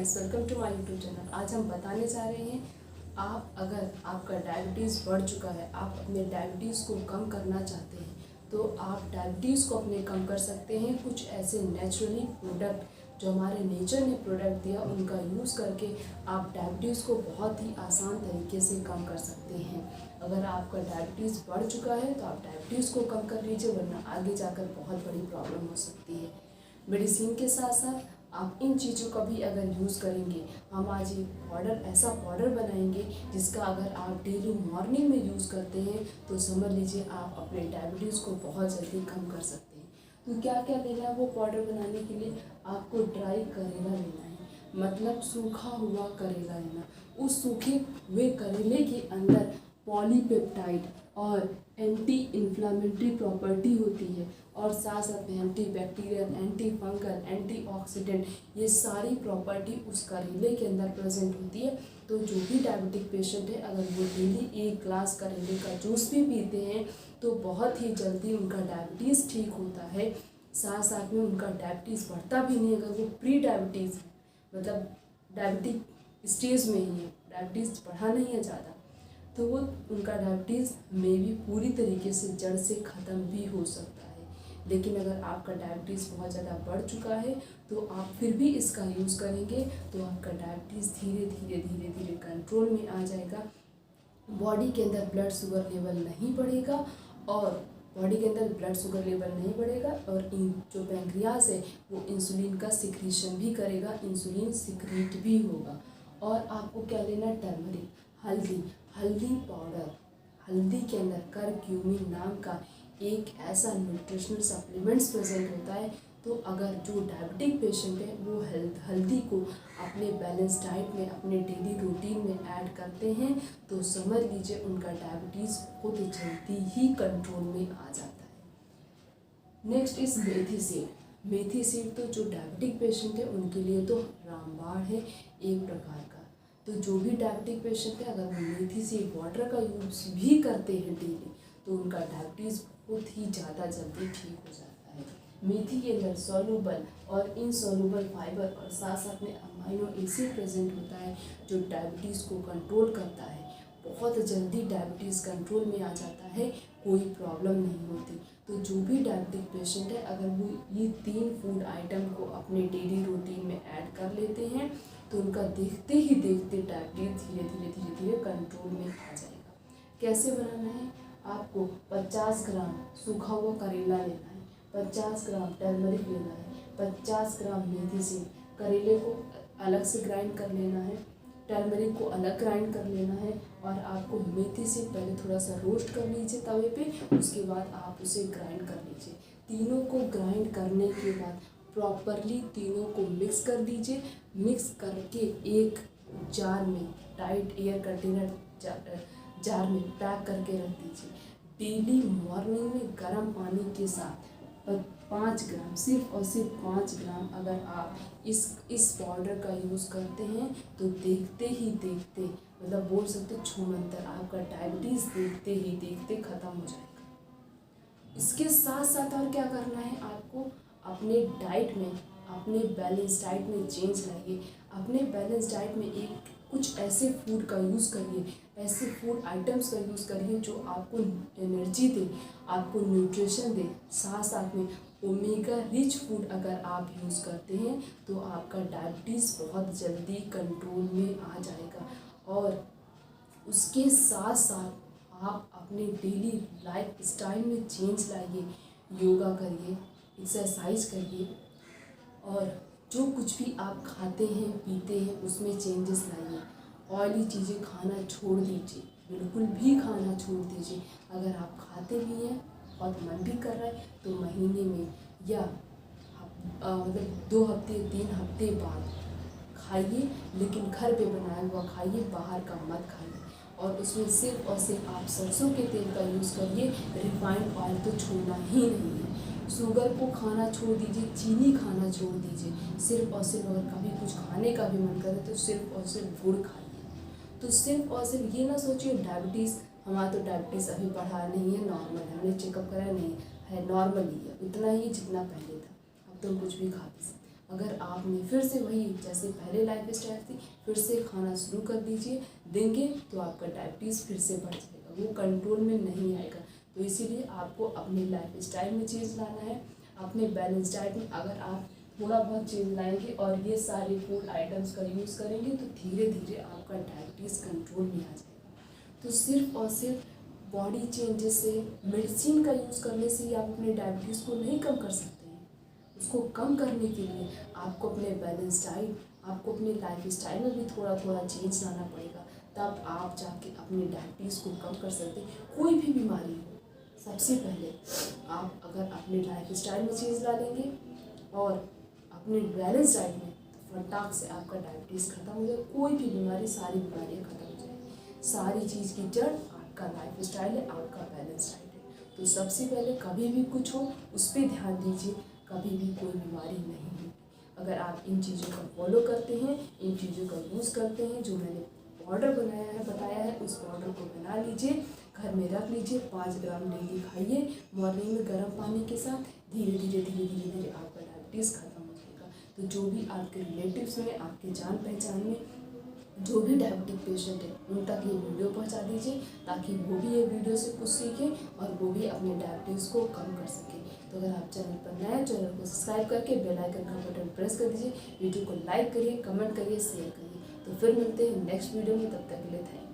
Guys, welcome to my YouTube channel. आज हम बताने जा रहे हैं अगर आपका डायबिटीज़ बढ़ चुका है, आप अपने डायबिटीज़ को कम करना चाहते हैं तो आप डायबिटीज़ को अपने कम कर सकते हैं। कुछ ऐसे नेचुरली प्रोडक्ट जो हमारे नेचर ने प्रोडक्ट दिया उनका यूज़ करके आप डायबिटीज़ को बहुत ही आसान तरीके से कम कर सकते हैं। अगर आपका डायबिटीज़ बढ़ चुका है तो आप डायबिटीज़ को कम कर लीजिए, वरना आगे जाकर बहुत बड़ी प्रॉब्लम हो सकती है। मेडिसिन के साथ साथ आप इन चीज़ों का भी अगर यूज़ करेंगे, हम आज एक ऐसा पाउडर बनाएंगे जिसका अगर आप डेली मॉर्निंग में यूज़ करते हैं तो समझ लीजिए आप अपने डायबिटीज़ को बहुत जल्दी कम कर सकते हैं। तो क्या क्या लेना है वो पाउडर बनाने के लिए? आपको ड्राई करेला लेना है, मतलब सूखा हुआ करेला लेना। उस सूखे हुए करेले के अंदर पॉलीपेप्टाइड और एंटी इन्फ्लामेटरी प्रॉपर्टी होती है और साथ साथ में anti bacterial, anti fungal, antioxidant, ये सारी प्रॉपर्टी उस करेले के अंदर प्रेजेंट होती है। तो जो भी डायबिटिक पेशेंट है, अगर वो डेली 1 ग्लास करेले का जूस भी पीते हैं तो बहुत ही जल्दी उनका डायबिटीज़ ठीक होता है। साथ साथ में उनका डायबिटीज़ बढ़ता भी नहीं। अगर वो प्री डायबिटीज़ मतलब डायबिटिक स्टेज में ही है, डायबिटीज़ बढ़ा नहीं है ज़्यादा, तो वो उनका डायबिटीज़ में भी पूरी तरीके से जड़ से ख़त्म भी हो सकता है। लेकिन अगर आपका डायबिटीज़ बहुत ज़्यादा बढ़ चुका है तो आप फिर भी इसका यूज़ करेंगे तो आपका डायबिटीज़ धीरे धीरे कंट्रोल में आ जाएगा। बॉडी के अंदर ब्लड शुगर लेवल नहीं बढ़ेगा और जो पैंक्रियाज है वो इंसुलिन का सिक्रीशन भी करेगा, इंसुलिन सिक्रीट भी होगा। और आपको क्या लेना? टर्मरिक, हल्दी पाउडर। हल्दी के अंदर करक्यूमिन नाम का एक ऐसा न्यूट्रिशनल सप्लीमेंट्स प्रेजेंट होता है। तो अगर जो डायबिटिक पेशेंट है वो हल्दी को अपने बैलेंस डाइट में, अपने डेली रूटीन में ऐड करते हैं तो समझ लीजिए उनका डायबिटीज़ खुद जल्दी ही कंट्रोल में आ जाता है। नेक्स्ट इस मेथी सीड। मेथी सीड तो जो डायबिटिक पेशेंट है उनके लिए तो रामबाण है एक प्रकार का। तो जो भी डायबिटिक पेशेंट है, अगर वो मेथी सीड वाटर का यूज़ भी करते हैं डेली तो उनका डायबिटीज़ बहुत ही ज़्यादा जल्दी ठीक हो जाता है। मेथी के अंदर सॉल्युबल और इनसॉल्युबल फाइबर और साथ साथ में अमाइनो एसिड प्रेजेंट होता है जो डायबिटीज़ को कंट्रोल करता है। बहुत जल्दी डायबिटीज़ कंट्रोल में आ जाता है, कोई प्रॉब्लम नहीं होती। तो जो भी डायबिटिक पेशेंट है, अगर वो ये 3 फूड आइटम को अपने डेली रूटीन में ऐड कर लेते हैं तो उनका देखते ही देखते डायबिटीज़ धीरे धीरे कंट्रोल में आ जाएगा। कैसे बनाना है? आपको 50 ग्राम सूखा हुआ करेला लेना है, 50 ग्राम टर्मरिक लेना है, 50 ग्राम मेथी सीड। करेले को अलग से ग्राइंड कर लेना है, टर्मरिक को अलग ग्राइंड कर लेना है और आपको मेथी सीड पहले थोड़ा सा रोस्ट कर लीजिए तवे पे, उसके बाद आप उसे ग्राइंड कर लीजिए। तीनों को ग्राइंड करने के बाद प्रॉपरली तीनों को मिक्स कर दीजिए। मिक्स करके एक जार में, टाइट एयर कंटेनर जार में पैक करके रख दीजिए। डेली मॉर्निंग में गर्म पानी के साथ 5 ग्राम, सिर्फ और सिर्फ 5 ग्राम अगर आप इस पाउडर का यूज़ करते हैं तो देखते ही देखते, मतलब बोल सकते छूमंतर, आपका डायबिटीज़ देखते ही देखते ख़त्म हो जाएगा। इसके साथ साथ और क्या करना है? आपको अपने डाइट में, अपने बैलेंस डाइट में चेंज लाइए। अपने बैलेंस डाइट में कुछ ऐसे फूड का यूज़ करिए, ऐसे फूड आइटम्स का यूज़ करिए जो आपको एनर्जी दे, आपको न्यूट्रिशन दे। साथ साथ में ओमेगा रिच फूड अगर आप यूज़ करते हैं तो आपका डायबिटीज़ बहुत जल्दी कंट्रोल में आ जाएगा। और उसके साथ साथ आप अपने डेली लाइफ स्टाइल में चेंज लाइए, योगा करिए, एक्सरसाइज करिए और जो कुछ भी आप खाते हैं पीते हैं उसमें चेंजेस लाइए। ऑयली चीज़ें खाना छोड़ दीजिए, बिल्कुल भी खाना छोड़ दीजिए। अगर आप खाते भी हैं, बहुत मन भी कर रहा है तो महीने में या मतलब 2 हफ्ते 3 हफ्ते बाद खाइए, लेकिन घर पे बनाया हुआ खाइए, बाहर का मत खाइए। और उसमें सिर्फ और सिर्फ आप सरसों के तेल का यूज़ करिए, रिफाइंड ऑयल तो छोड़ना ही नहीं है। शुगर को खाना छोड़ दीजिए, चीनी खाना छोड़ दीजिए। सिर्फ और सिर्फ अगर कभी कुछ खाने का भी मन करे तो सिर्फ और सिर्फ गुड़ खाइए। तो सिर्फ और सिर्फ ये ना सोचिए डायबिटीज़, हमारा तो डायबिटीज़ अभी बढ़ा नहीं है, नॉर्मल है, हमने चेकअप कराया नहीं है, नॉर्मल ही है, उतना ही जितना पहले था, अब तो हम कुछ भी खा भी सकते हैं। अगर आपने फिर से वही जैसे पहले लाइफ स्टाइल थी फिर से खाना शुरू कर दीजिए देंगे तो आपका डायबिटीज़ फिर से बढ़ जाएगा, वो कंट्रोल में नहीं आएगा। तो इसीलिए आपको अपने लाइफ स्टाइल में चेंज लाना है। अपने बैलेंस डाइट में अगर आप थोड़ा बहुत चेंज लाएंगे और ये सारे फूड आइटम्स का यूज़ करेंगे तो धीरे धीरे आपका डायबिटीज़ कंट्रोल में आ जाएगा। तो सिर्फ और सिर्फ बॉडी चेंजेस से, मेडिसिन का यूज़ करने से ही आप अपने डायबिटीज़ को नहीं कम कर सकते हैं। उसको कम करने के लिए आपको अपने बैलेंस डाइट, आपको अपने लाइफ स्टाइल में भी थोड़ा थोड़ा चेंज लाना पड़ेगा, तब आप जाके अपने डायबिटीज़ को कम कर सकते हैं। कोई भी बीमारी हो, सबसे पहले आप अगर अपने लाइफ स्टाइल में चेंज ला लेंगे और अपने बैलेंस डाइट में, तो फटाक से आपका डायबिटीज़ खत्म हो जाए। कोई भी बीमारी, सारी बीमारियाँ खत्म हो जाएगी। सारी चीज़ की जड़ आपका लाइफ स्टाइल है, आपका बैलेंस डाइट है। तो सबसे पहले कभी भी कुछ हो उस पर ध्यान दीजिए, कभी भी कोई बीमारी नहीं होगी। अगर आप इन चीज़ों का फॉलो करते हैं, इन चीज़ों का यूज़ करते हैं, जो मैंने पाउडर बताया है उस पाउडर को बना लीजिए, घर में रख लीजिए, 5 ग्राम डेली खाइए मॉर्निंग में गर्म पानी के साथ। धीरे धीरे आपका डायबिटीज़ खत्म हो जाएगा। तो जो भी आपके रिलेटिव्स में, आपके जान पहचान में जो भी डायबिटिक पेशेंट है उन तक ये वीडियो पहुंचा दीजिए, ताकि वो भी ये वीडियो से कुछ सीखें और वो भी अपने डायबिटीज़ को कम कर सकें। तो अगर आप चैनल पर नए हैं, चैनल को सब्सक्राइब करके बेल आइकन का बटन प्रेस कर दीजिए, वीडियो को लाइक करिए, कमेंट करिए, शेयर करिए। तो फिर मिलते हैं नेक्स्ट वीडियो में, तब तक के लिए थैंक यू।